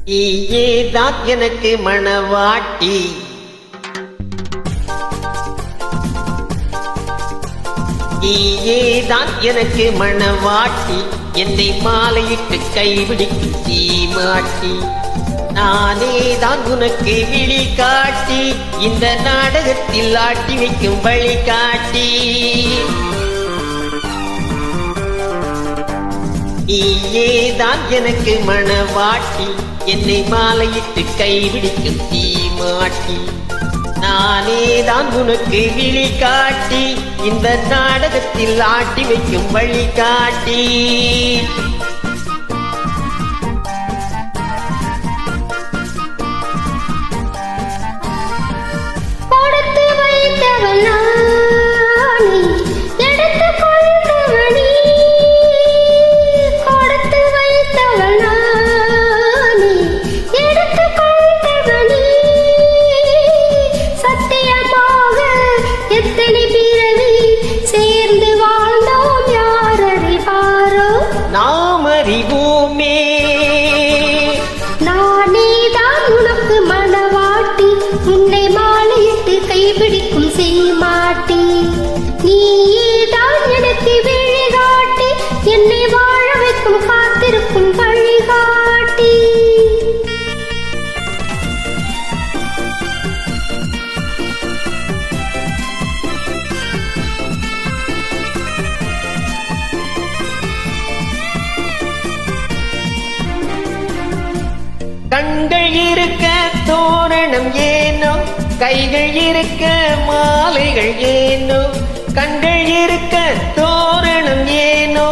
நீயேதான் எனக்கு மணவாட்டி, நீயேதான் எனக்கு மணவாட்டி, என்னை மாலையிட்டு கைபிடிக்கும் சீமாட்டி. நானேதான் உனக்கு விழி காட்டி, இந்த நாடகத்தில் ஆட்டி வைக்கும் வழி காட்டி. நீயேதான் எனக்கு மணவாட்டி, என்னை மாலையிட்டு கைபிடிக்கும் சீமாட்டி. நானேதான் உனக்கு விழி காட்டி, இந்த நாடகத்தில் ஆட்டி வைக்கும் வழி காட்டி. கொடுத்து வைத்தவள் நானே, எடுத்து கொண்டவனே. கொடுத்து வைத்தவள் நானே, எடுத்து கொண்டவனே. சத்தியமாக எத்தனை பிறவி சேர்ந்து வாழ்ந்தோம், யார் அறிவாரோ? நாம் அறிவோமே. நானேதான் உனக்கு மணவாட்டி, உன்னை மாலையிட்டு கைபிடிக்கும் சீமாட்டி. நீயேதான் எனக்கு வழிகாட்டி, என்னை வாழ வைக்கும் காத்திருக்கும் வழிகாட்டி. கண்கள் இருக்க தோரணம் ஏனோ, கைகள் இருக்க மாலைகள் ஏனோ. கண்கள் இருக்க தோரணம் ஏனோ,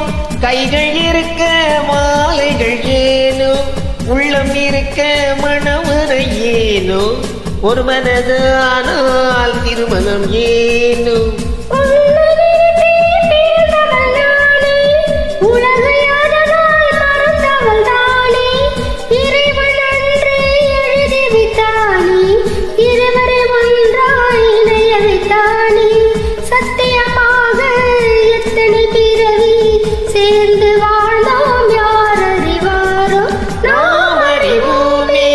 கைகள் இருக்க மாலைகள் ஏனோ. உள்ளம் இருக்க மணவரை ஏனோ, ஒரு மனது ஆனால் திருமணம் ஏனோ. சத்தியமாக எத்தனை பிறவி சேர்ந்து வாழ்ந்தோம், யார் அறிவாரோ? நாம் அறிவோமே.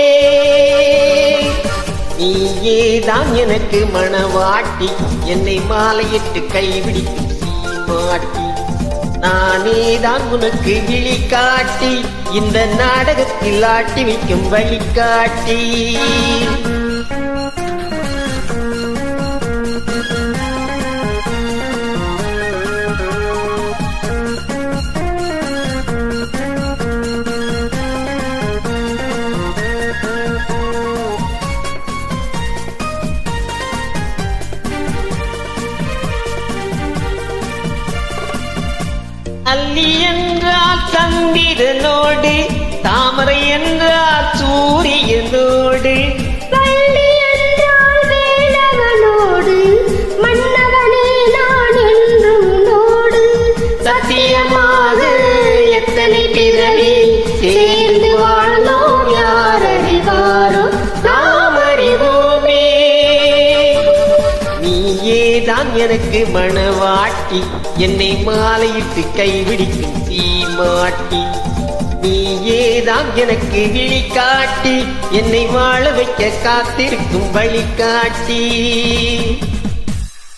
நீயேதான் எனக்கு மணவாட்டி, என்னை மாலையிட்டு கைபிடிக்கும் சீமாட்டி. நானேதான் உனக்கு விழி காட்டி, இந்த நாடகத்தில் ஆட்டி வைக்கும் வழிகாட்டி. அல்லி என்றால் சந்திரனோடு, தாமரை என்றால் சூரியனோடு. வள்ளி என்றால் வேலவனோடு, மன்னவனே நான் என்றும் உன்னோடு. சத்தியமாக எத்தனை பிறவி சேர்ந்து வாழ்ந்தோம், யார் அறிவாரோ? நாம் அறிவோமே. நீயேதான் எனக்கு மணவாட்டி, என்னை மாலையிட்டு கைபிடிக்கும் சீமாட்டி. நீயேதான் எனக்கு விழி காட்டி, என்னை வாழ வைக்க காத்திருக்கும் வழிகாட்டி.